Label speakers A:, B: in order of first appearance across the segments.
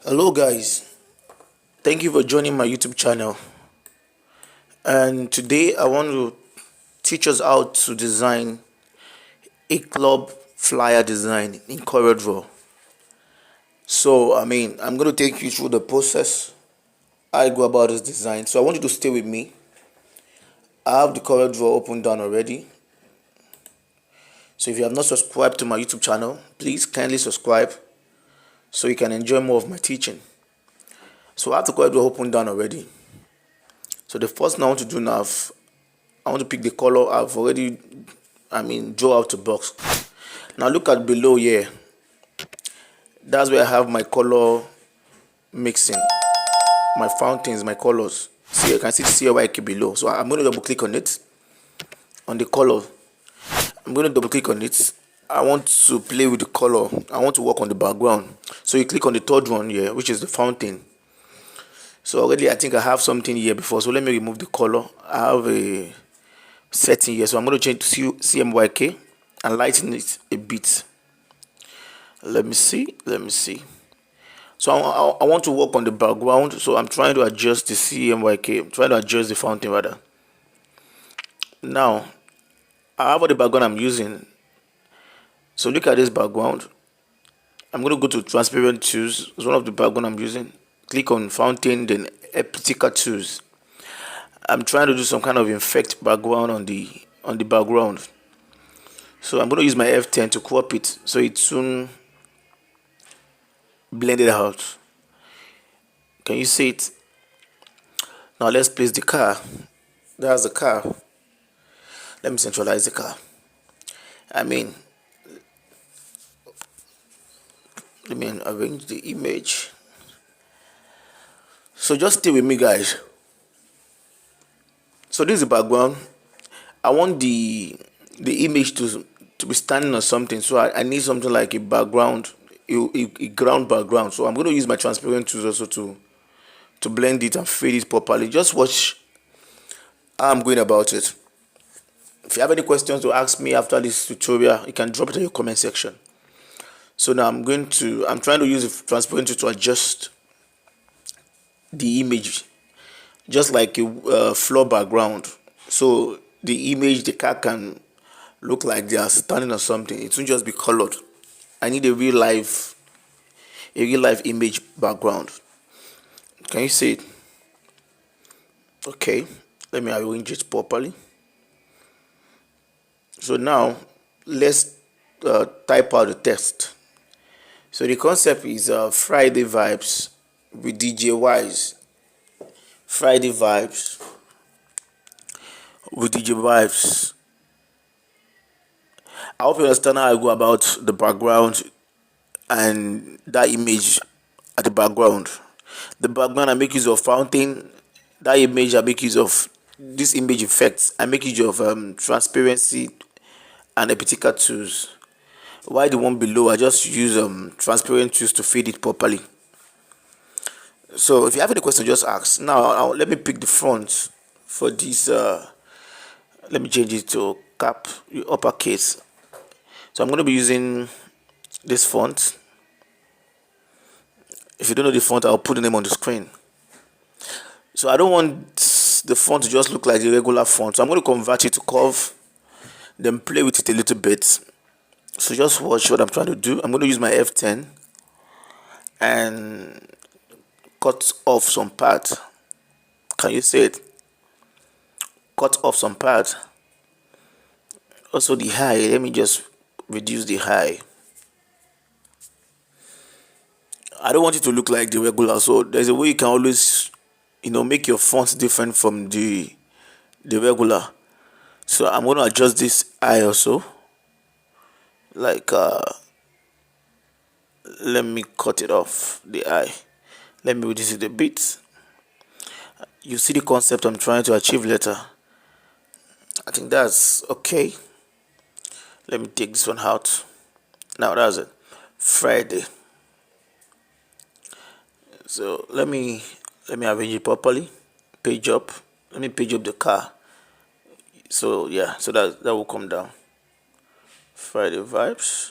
A: Hello guys, thank you for joining my YouTube channel, and today I want to teach us how to design a club flyer design in Coredraw. I'm going to take you through the process I go about this design. So I want you to stay with me. I have the Coredraw open down already. So if you have not subscribed to my YouTube channel, please kindly subscribe so you can enjoy more of my teaching. So I have the Coredraw open down already. So the first thing I want to do now, I want to pick the color. I've already draw out the box. Now look at below here. That's where I have my color mixing, my fountains, my colors. See, you can see CYK below. So I'm going to double click on it, on the color. I'm going to double click on it. I want to play with the color. I want to work on the background. So you click on the third one here, which is the fountain. So already I think I have something here before. So let me remove the color. I have a setting here. So I'm going to change to CMYK and lighten it a bit. Let me see. So I want to work on the background. So I'm trying to adjust the CMYK. I'm trying to adjust the fountain rather. Now I have the background I'm using. So look at this background. I'm going to go to transparent tools. It's one of the background I'm using. Click on fountain, then Epitica tools. I'm trying to do some kind of effect background on the background. So I'm going to use my F10 to crop it so it soon blend it out. Can you see it? Now let's place the car. That's the car. Let me centralize the car. Let me arrange the image. So just stay with me guys. So this is the background. I want the image to be standing on something. So I need something like a background, a ground background. So I'm going to use my transparent tools also to blend it and fade it properly. Just watch how I'm going about it. If you have any questions to ask me after this tutorial, you can drop it in your comment section. So now I'm trying to use the transparent tool to adjust the image just like a floor background. So the image, the car can look like they are standing on something. It won't just be colored. I need a real life image background. Can you see it? Okay, let me arrange it properly. So now let's type out the text. So the concept is Friday vibes with DJ Wise. Friday vibes with DJ Vibes. I hope you understand how I go about the background and that image at the background. The background I make use of fountain. That image I make use of this image effects. I make use of transparency and Epitica tools. While the one below I just use transparent tools to feed it properly. So if you have any question, just ask. Now let me pick the font for this. Let me change it to cap uppercase. So I'm going to be using this font. If you don't know the font, I'll put the name on the screen. So I don't want the font to just look like the regular font. So I'm going to convert it to curve, then play with it a little bit. So just watch what I'm trying to do. I'm going to use my F10 and cut off some part. Can you see it? Cut off some part. Also the high, let me just reduce the high. I don't want it to look like the regular, so there's a way you can always make your fonts different from the regular. So I'm going to adjust this high also, like let me cut it off the eye. Let me reduce it a bit. You see the concept I'm trying to achieve later. I think that's okay. Let me take this one out. Now that's it. Friday. So let me arrange it properly. Page up. Let me page up the car. So yeah, so that will come down. Friday vibes.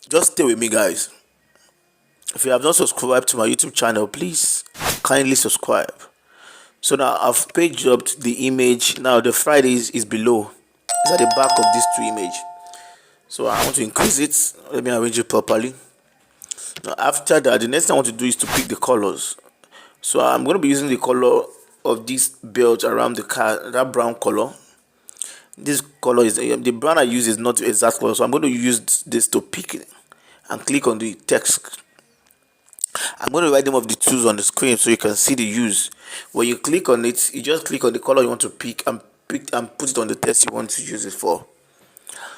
A: Just stay with me, guys. If you have not subscribed to my YouTube channel, please kindly subscribe. So now I've paged up the image. Now the Fridays is below. It's at the back of these two images. So I want to increase it. Let me arrange it properly. Now after that, the next thing I want to do is to pick the colors. So I'm going to be using the color of this belt around the car, that brown color. This color is the brown I use is not the exact color, so I'm going to use this to pick it and click on the text. I'm going to write them off the tools on the screen so you can see the use. When you click on it, you just click on the color you want to pick and put it on the text you want to use it for.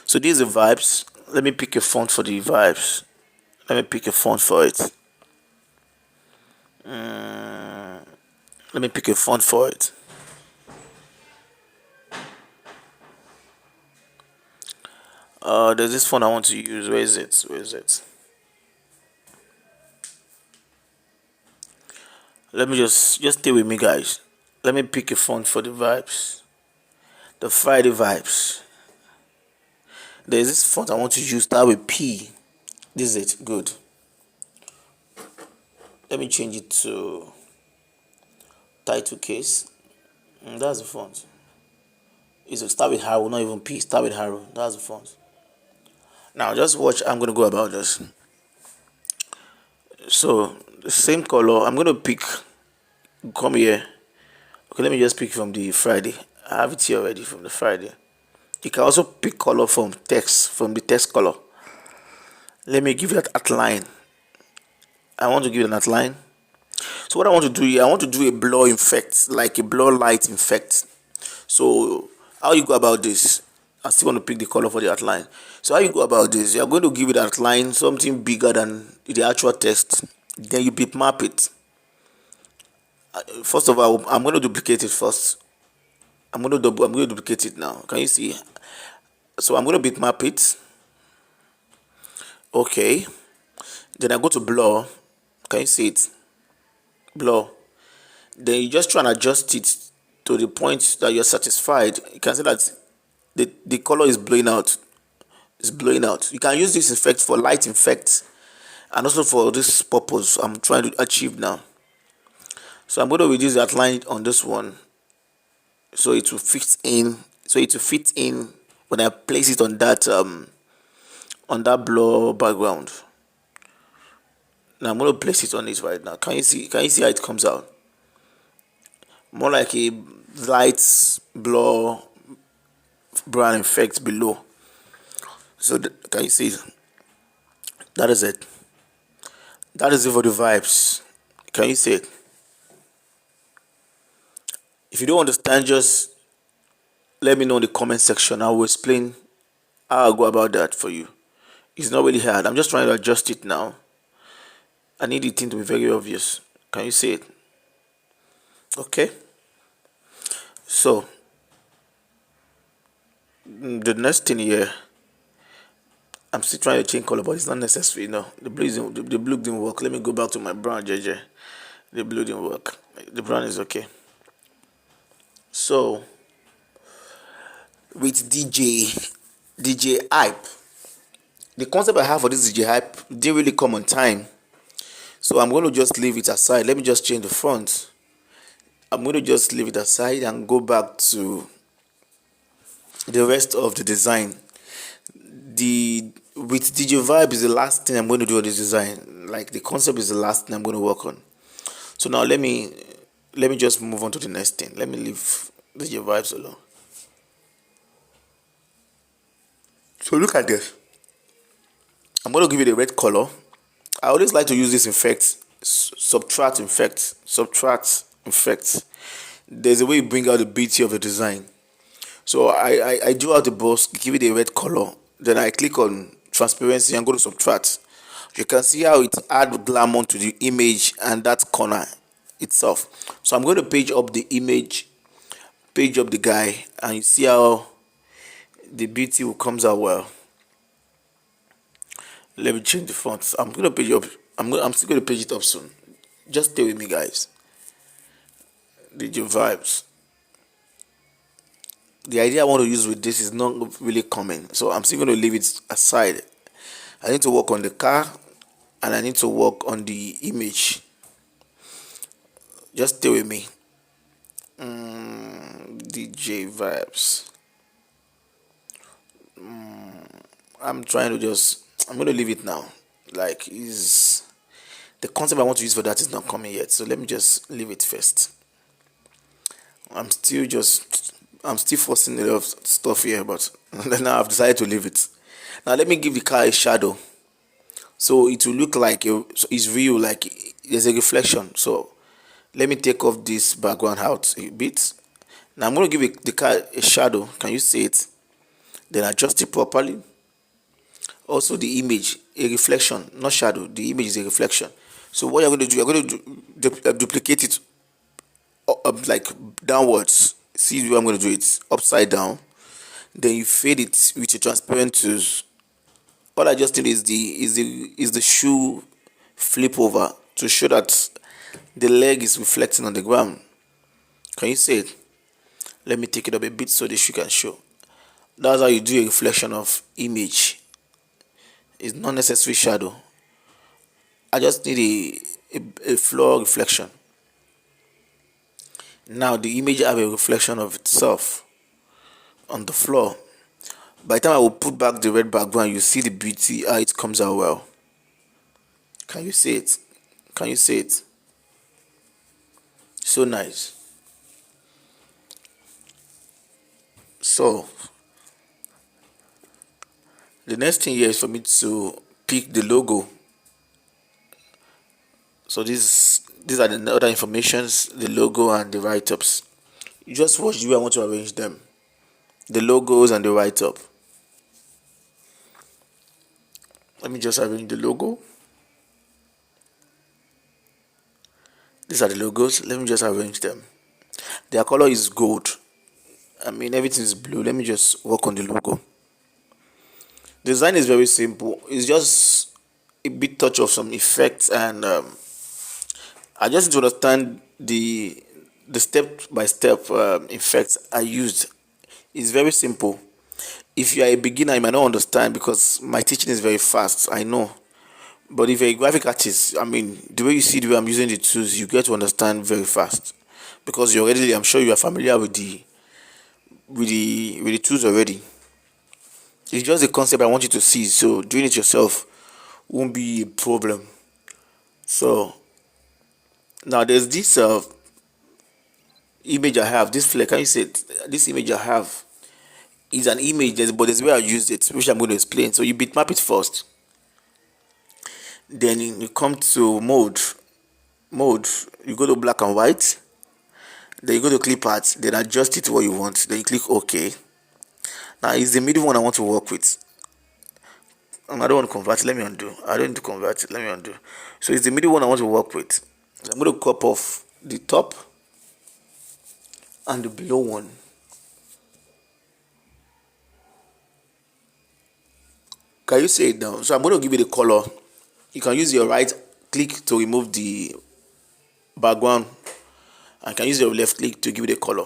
A: So these are the vibes. Let me pick a font for the vibes. Let me pick a font for it. Let me pick a font for it. There's this font I want to use. Where is it? Where is it? Let me just stay with me, guys. Let me pick a font for the vibes. The Friday vibes. There's this font I want to use. Start with P. This is it. Good. Let me change it to title case. That's the font. It's a start with Harrow, not even P. Start with Harrow. That's the font. Now just watch. I'm gonna go about this. So the same color. I'm gonna pick. Come here. Okay, let me just pick from the Friday. I have it here already from the Friday. You can also pick color from text, from the text color. Let me give you that outline. I want to give it an outline. So what I want to do here, I want to do a blur effect, like a blur light effect. So how you go about this? I still want to pick the color for the outline. So how you go about this? You are going to give it an outline, something bigger than the actual text. Then you bitmap it. First of all, I'm going to duplicate it first. I'm going to duplicate it now. Can you see? So I'm going to bitmap it. Okay. Then I go to blur. Can you see it? Blur. Then you just try and adjust it to the point that you're satisfied. You can see that the color is blowing out. It's blowing out. You can use this effect for light effects and also for this purpose I'm trying to achieve now. So I'm going to reduce the outline on this one so it will fit in. So it will fit in when I place it on that blur background. Now I'm going to place it on it right now. Can you see how it comes out? More like a light blur brown effect below. So can you see? That is it. That is it for the vibes. Can you see it? If you don't understand, just let me know in the comment section. I will explain how I go about that for you. It's not really hard. I'm just trying to adjust it now. I need the thing to be very obvious. Can you see it? Okay. So the next thing here, I'm still trying to change color, but it's not necessary. No, the blue didn't work. Let me go back to my brown, JJ. The blue didn't work. The brown is okay. So with DJ hype, the concept I have for this DJ hype didn't really come on time, so I'm going to just leave it aside. Let me just change the font. I'm going to just leave it aside and go back to the rest of the design. With DJ vibe is the last thing I'm going to do on this design. Like the concept is the last thing I'm going to work on. So now let me just move on to the next thing. Let me leave DJ vibes alone. So look at this. I'm going to give it a red color. I always like to use this effect, subtract effect. There's a way you bring out the beauty of the design. So I draw out the box, give it a red color. Then I click on transparency and go to subtract. You can see how it adds glamour to the image and that corner itself. So I'm going to page up the image, page up the guy, and you see how the beauty will comes out well. Let me change the font. I'm going to page up. I'm still going to page it up soon. Just stay with me, guys. DJ vibes. The idea I want to use with this is not really common, so I'm still going to leave it aside I need to work on the car, and I need to work on the image. Just stay with me. DJ vibes. I'm trying to just. I'm gonna leave it now. Like is the concept I want to use for that is not coming yet. So let me just leave it first. I'm still just. I'm still forcing a lot of stuff here, but now I've decided to leave it. Now let me give the car a shadow, so it will look like so it's real, like there's a reflection. So let me take off this background out a bit. Now I'm going to give the car a shadow. Can you see it? Then adjust it properly. Also the image, a reflection, not shadow. The image is a reflection. So what you're going to do, you're going to duplicate it like downwards. See where I'm going to do it upside down. Then you fade it with a transparent tools. All I just did is the shoe flip over to show that the leg is reflecting on the ground. Can you see it? Let me take it up a bit so the shoe can show. That's how you do a reflection of image. It's not necessary shadow. I just need a floor reflection. Now the image have a reflection of itself on the floor. By the time I will put back the red background, you see the beauty, how it comes out well. Can you see it? Can you see it? So nice. So the next thing here is for me to pick the logo. So these are the other informations, the logo and the write-ups. You just watch the way I want to arrange them. The logos and the write-up. Let me just arrange the logo. These are the logos. Let me just arrange them. Their color is gold. I mean, everything is blue. Let me just work on the logo. Design is very simple. It's just a bit touch of some effects, and I just need to understand the step by step effects I used. It's very simple. If you are a beginner, you might not understand because my teaching is very fast. I know. But if you're a graphic artist, I mean, the way you see the way I'm using the tools, you get to understand very fast because you already. I'm sure you are familiar with the tools already. It's just the concept I want you to see. So doing it yourself won't be a problem. So now there's this image I have. This flare. Can you see it? This image I have is an image, but there's where I used it, which I'm going to explain. So you bitmap it first. Then you come to mode. You go to black and white. Then you go to clip art. Then adjust it to what you want. Then you click OK. Now it's the middle one I want to work with. I don't want to convert. Let me undo. I don't need to convert. Let me undo. So it's the middle one I want to work with. So I'm going to crop off the top and the below one. Can you see it now? So I'm going to give it a color. You can use your right click to remove the background, and can use your left click to give it a color.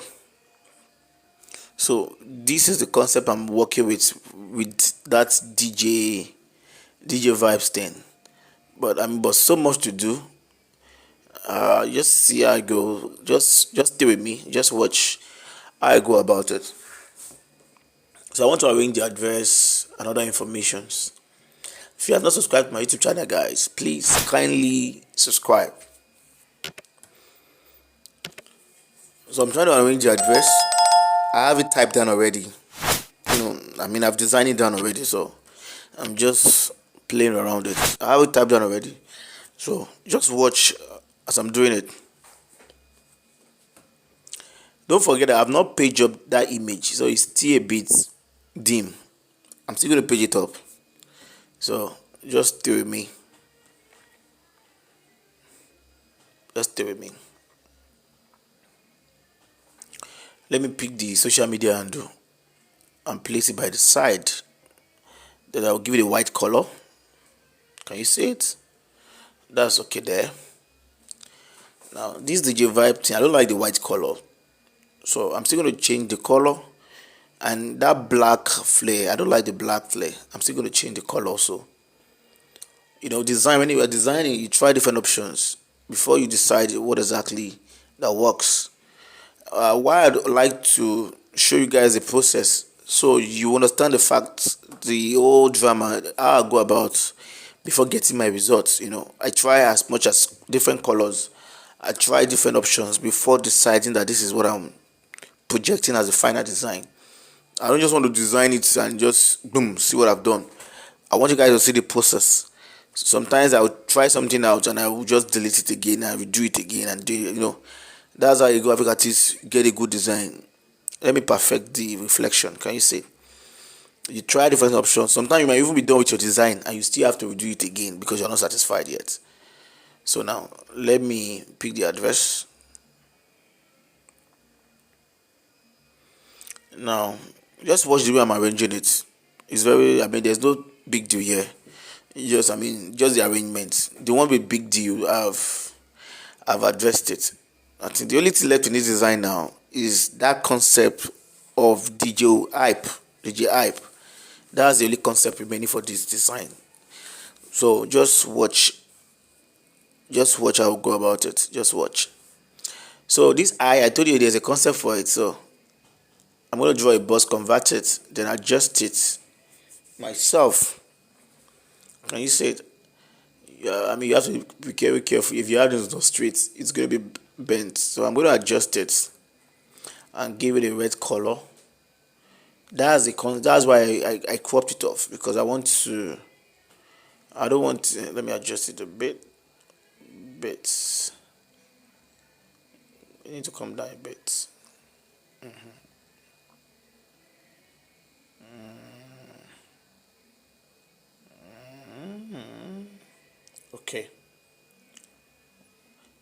A: So this is the concept I'm working with that DJ vibes thing. But so much to do. Just see how I go. Just stay with me. Just watch how I go about it. So I want to arrange the address and other informations. If you have not subscribed to my YouTube channel, guys, please kindly subscribe. So I'm trying to arrange the address. I have it typed down already. I've designed it down already, so I'm just playing around it. I have it typed down already. So just watch as I'm doing it. Don't forget that I've not paged up that image, so it's still a bit dim. I'm still going to page it up. So just stay with me. Just stay with me. Let me pick the social media handle and place it by the side. Then I'll give it a white color. Can you see it? That's okay there. Now this DJ vibe thing, I don't like the white color, so I'm still going to change the color. And that black flare, I don't like the black flare. I'm still going to change the color also. design. When you are designing, you try different options before you decide what exactly that works. Why I'd like to show you guys the process so you understand the facts, the whole drama, how I go about before getting my results. I try as much as different colors. I try different options before deciding that this is what I'm projecting as the final design. I don't just want to design it and just boom, see what I've done. I want you guys to see the process. Sometimes I will try something out and I will just delete it again and redo it again and do it. That's how a graphic artist get a good design. Let me perfect the reflection. Can you see? You try different options. Sometimes you might even be done with your design and you still have to redo it again because you're not satisfied yet. So now let me pick the address. Now just watch the way I'm arranging it. It's very, there's no big deal here. Just the arrangement. The one with big deal, I've addressed it. I think the only thing left in this design now is that concept of DJ hype. That's the only concept remaining for this design. So just watch how we go about it. Just watch. So this I told you there's a concept for it. So I'm going to draw a box, convert it, then adjust it myself. Can you see it? Yeah, you have to be very careful. If you have this on straight, it's going to be bent. So I'm going to adjust it and give it a red color. That's why I cropped it off, because I don't want to, let me adjust it a bit. You need to come down a bit. Okay.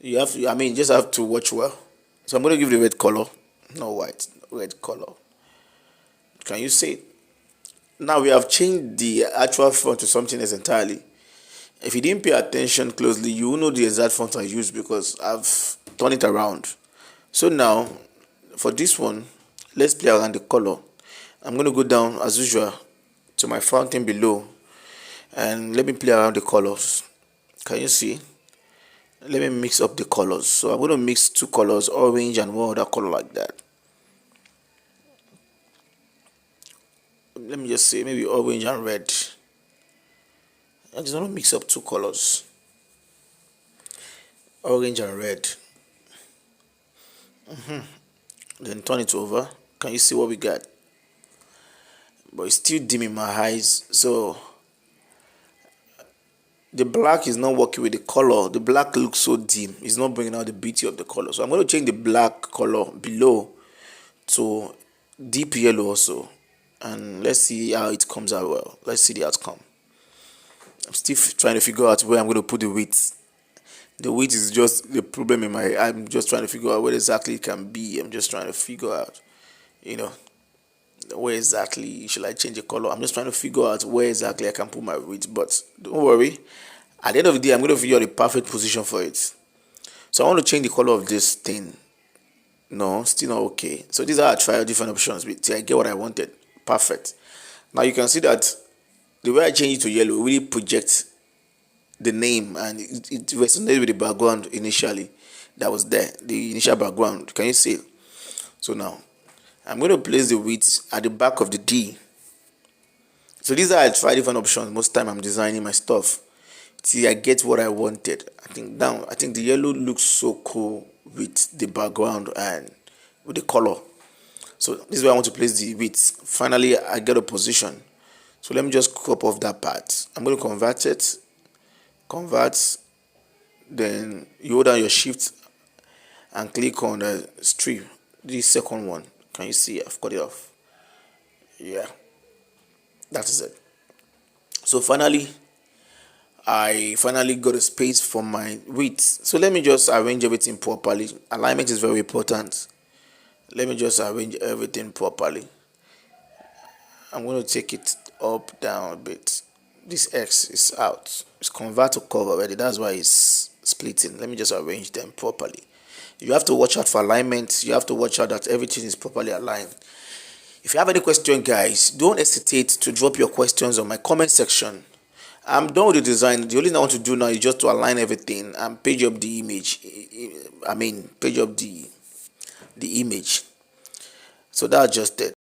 A: You have to, just have to watch well. So I'm going to give the red color, no white, red color. Can you see it? Now we have changed the actual font to something else entirely. If you didn't pay attention closely, you will know the exact font I used because I've turned it around. So now, for this one, let's play around the color. I'm going to go down as usual to my fountain below and let me play around the colors. Can you see? Let me mix up the colors. So I'm going to mix two colors, orange and one other color like that. Let me just say maybe orange and red. I just want to mix up two colors, orange and red. Then turn it over. Can you see what we got? But it's still dim in my eyes, so the black is not working with the color. The black looks so dim, it's not bringing out the beauty of the color. So I'm going to change the black color below to deep yellow also, and let's see how it comes out. Well, let's see the outcome. I'm still trying to figure out where I'm going to put the width. The width is just the problem I'm just trying to figure out where exactly it can be. I'm just trying to figure out, where exactly should I change the color. I'm just trying to figure out where exactly I can put my width. But don't worry, at the end of the day, I'm going to figure out the perfect position for it. So I want to change the color of this thing. No, still not okay. So these are I tried different options till I get what I wanted. Perfect. Now you can see that the way I change it to yellow really projects the name, and it resonated with the background initially that was there, the initial background. Can you see it? So now I'm going to place the width at the back of the D. So these are I try different options. Most time I'm designing my stuff till I get what I wanted. I think the yellow looks so cool with the background and with the color. So this is where I want to place the width. Finally I get a position. So let me just crop off that part. I'm going to convert it. Convert. Then you hold down your shift and click on the strip. This second one. Can you see? I've cut it off. Yeah. That is it. So I finally got a space for my width. So let me just arrange everything properly. Alignment is very important. Let me just arrange everything properly. I'm going to take it up, down a bit. This X is out. It's convert to curve already. That's why it's splitting. Let me just arrange them properly. You have to watch out for alignment. You have to watch out that everything is properly aligned. If you have any question, guys, don't hesitate to drop your questions on my comment section. I'm done with the design. The only thing I want to do now is just to align everything and page up the image. I mean, page up the image. So that's just it.